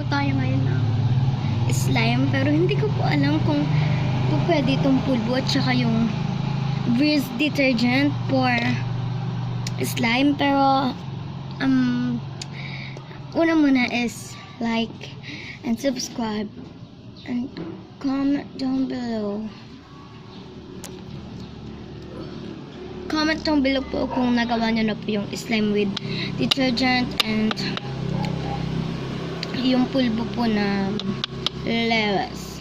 po tayo ngayon ng slime, pero hindi ko po alam kung po pwede itong pulbo at saka yung Breeze detergent for slime. Pero una muna is like and subscribe and comment down below. Comment down below po kung nagawa nyo na po yung slime with detergent and yung pulbo po na lewas.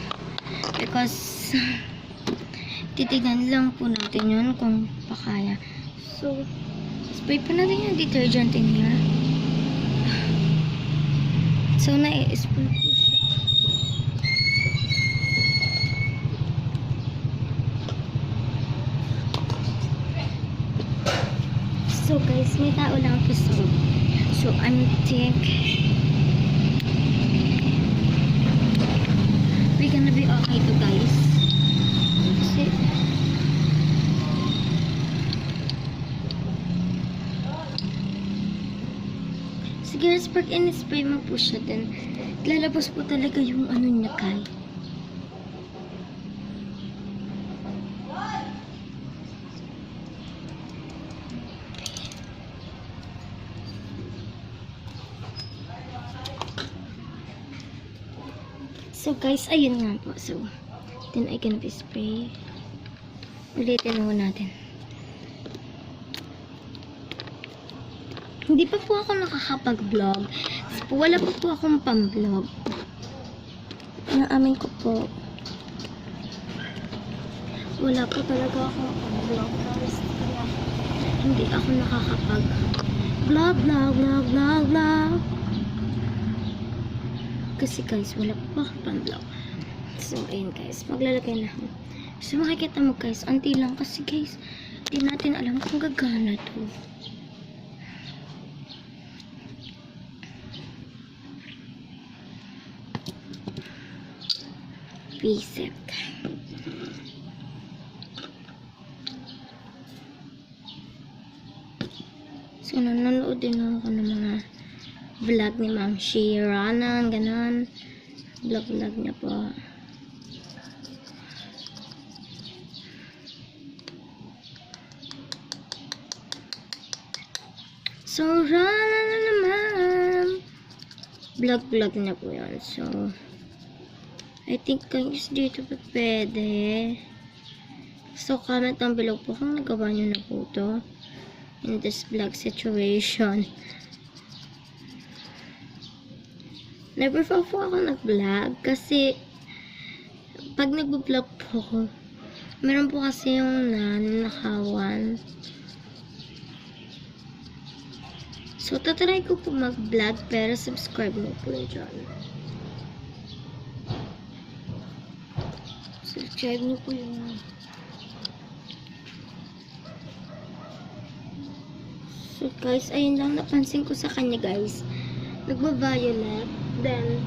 Because titignan lang po natin yun kung pakaya. So, spray po natin yung detergent in here. So, na-spray po siya. So, guys, may tao lang po sa room. So, I'm think we're gonna be okay to, guys. Kasi guys, pag in-spray mo po siya, then lalabas po talaga yung ano niya, guys. So guys, ayun nga po. So, then I can be spray. Ulitin mo natin. Hindi pa po ako nakakapag-vlog. Wala pa po akong pang-vlog. Naamin ko po. Wala po talaga akong pang-vlog. Kaya hindi ako nakakapag-vlog. Kasi guys, wala pa akong pang-vlog. So, ayun guys. Maglalagay na ako. So, makikita mo guys, anti lang. Kasi guys, hindi natin alam kung gagana to. Reset. So, nanonood din ako ng mga vlog ni Ma'am Shiranan, ganon. Vlog niya po. So, Rana na naman. Vlog niya po yan. So, I think guys, dito pa pwede. So, comment down below po kung nagawa nyo na po to in this vlog situation. Never po ako nag-vlog kasi pag nag-vlog po ako, meron po kasi yung nanakawan. So, tatry ko po mag-vlog pero subscribe mo po dyan. Subscribe niyo po yung so guys, ayun lang napansin ko sa kanya guys. Nagba-violet. Then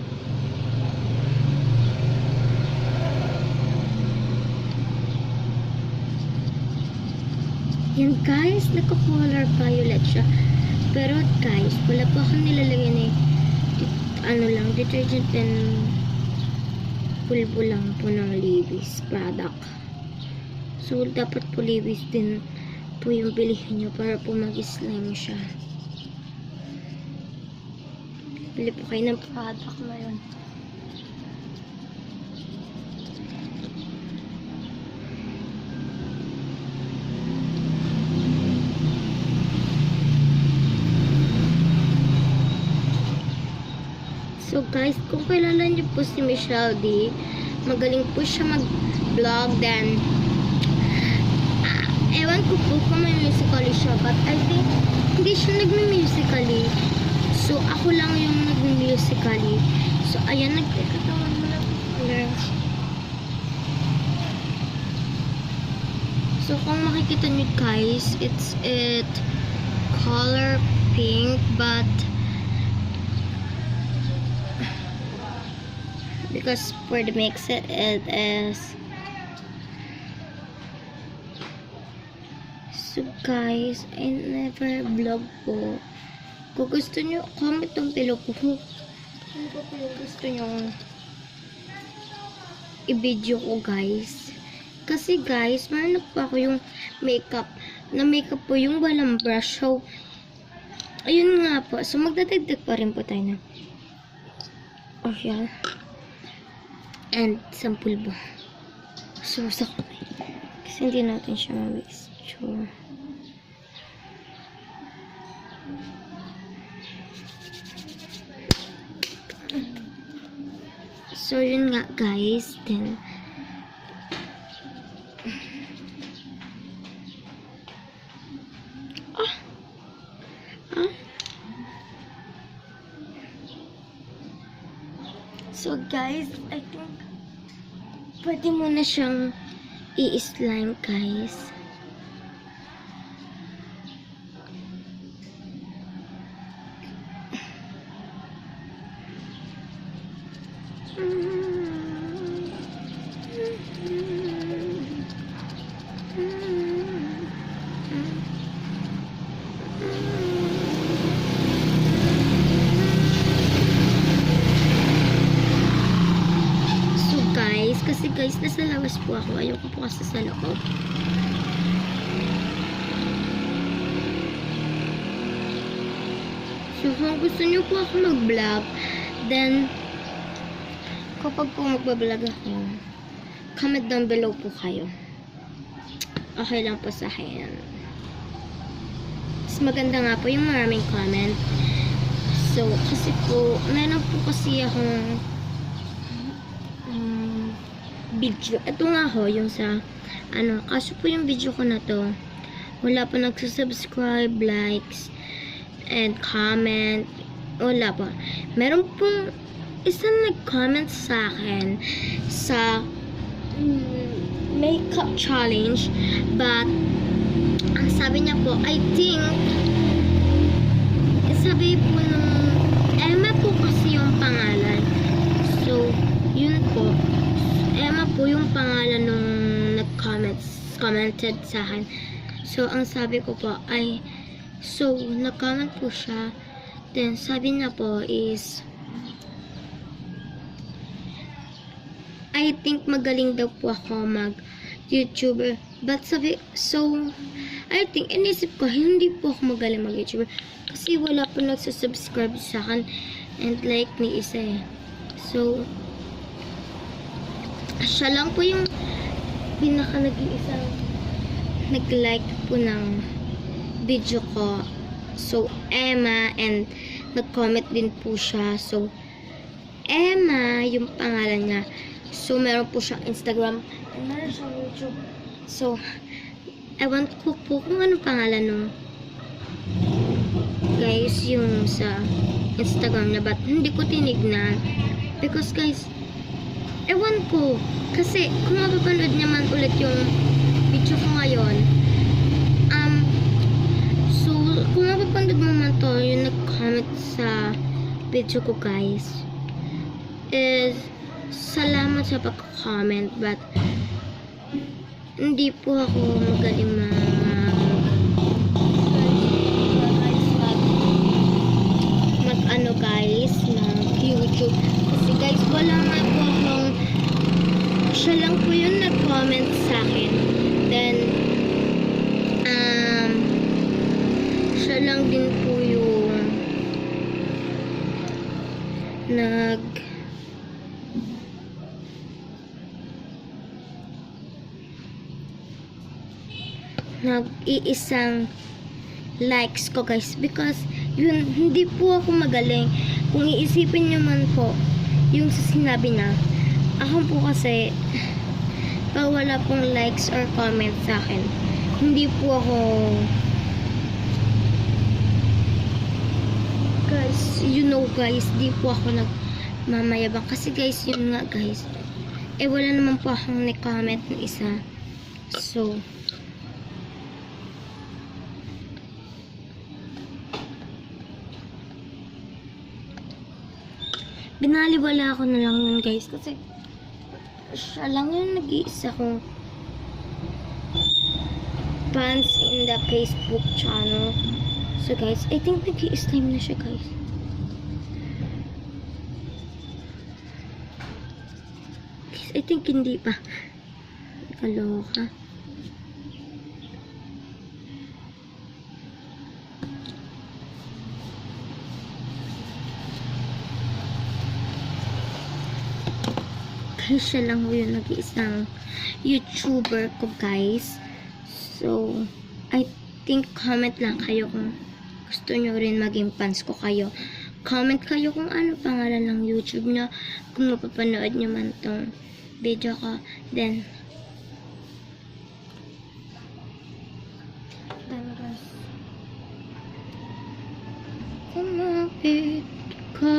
yan guys, nagka-color violet siya. Pero guys, wala po akong nilalagyan ano lang, detergent and pulbo lang po ng Levi's product. So, dapat po Levi's din po yung bilihin nyo para po mag-slime siya. Bili po kayo ng product na yun. So guys, kung kilala niyo po si Michelle D, magaling po siya mag-vlog. Then, ewan ko po kung may musically siya, but I think hindi siya nagme-musically. So, ako lang yung nagme-musically. So, ayan, nagkakatawan mo lang color. So, kung makikita niyo guys, it's color pink, but because for the mix it is. So guys, I never vlog po. Kung gusto nyo, comment down below po Ano pa po yung gusto nyong i-video ko, guys? Kasi guys, meron na po ako yung makeup. Na makeup po yung walang brush. So, ayun nga po. So, magdadagdag pa rin po tayo ng oil. And some pulbo. So, sakay. Kasi hindi natin siya ma-waste. So, yun nga guys. Then, so guys, I think pwede mo na siyang i-slime, guys. Kasi guys, nasa labas po ako. Ayoko po kasi sa loob. So, kung gusto niyo po ako mag-vlog, then, kapag po mag-vlog ako, comment down below po kayo. Okay lang po sa akin. Mas maganda nga po yung maraming comment. So, kasi po, meron po kasi akong video. Ito nga ho, yung sa kaso po yung video ko na to, wala pa nagsusubscribe, likes, and comment. Wala pa. Meron pong isang nag-comment sa akin sa makeup challenge, but ang sabi niya po, I think sabi po nung Emma po kasi yung pangalan. So, yun po. Emma po yung pangalan nung commented sa akin. So, ang sabi ko po ay, so, nag-comment po siya. Then, sabi niya po is, I think magaling daw po ako mag-YouTuber. But sabi, so, I think, inisip ko, hindi po ako magaling mag-YouTuber. Kasi wala po nagsusubscribe sa akin. And like ni isa eh. So, siya lang po yung pinaka nag-iisang nag-like po ng video ko. So, Emma, and nag-comment din po siya. So, Emma, yung pangalan niya. So, meron po siyang Instagram and meron siyang YouTube. So, ewan ko po kung anong pangalan nung guys yung sa Instagram niya, but hindi ko tinignan. Because guys, ewan ko. Kasi, kung mapapanood naman ulit yung video ko ngayon, so, kung mapapanood mo man to, yung nag-comment sa video ko, guys, is, salamat sa pag-comment, but, hindi po ako magaling guys, mag-YouTube. Kasi, guys, wala nga po akong siya lang po yung nag-comment sa akin. Then, siya lang din po yung nag-iisang likes ko, guys. Because, yun, hindi po ako magaling. Kung iisipin nyo man po, yung sa sinabi na, ako po kasi, pag wala pong likes or comments sa akin, hindi po ako, guys, you know guys, di po ako nagmamayabang. Kasi guys, yun nga guys, wala naman po akong ni-comment na isa. So, binaliwala ko na lang yun guys, kasi siya lang yung nag-iisa kong fans in the Facebook channel. So guys, I think nag-i-slime na siya guys. I think hindi pa. Kaloka. Guys, siya lang ho yung nag-iisang YouTuber ko, guys. So, I think comment lang kayo kung gusto nyo rin maging fans ko kayo. Comment kayo kung ano pangalan ng YouTube nyo. Kung mapapanood nyo man tong video ko. Then, guys, kumapit ka.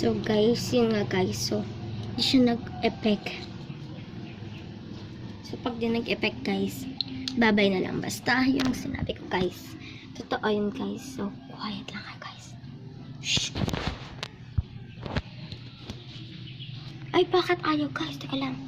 So guys, yun nga guys. So, di siya nag-effect. So pag di nag-effect guys, babay na lang. Basta yung sinabi ko guys. Totoo yun guys. So, quiet lang kayo guys. Shh. Ay, bakit ayaw guys? Teka lang.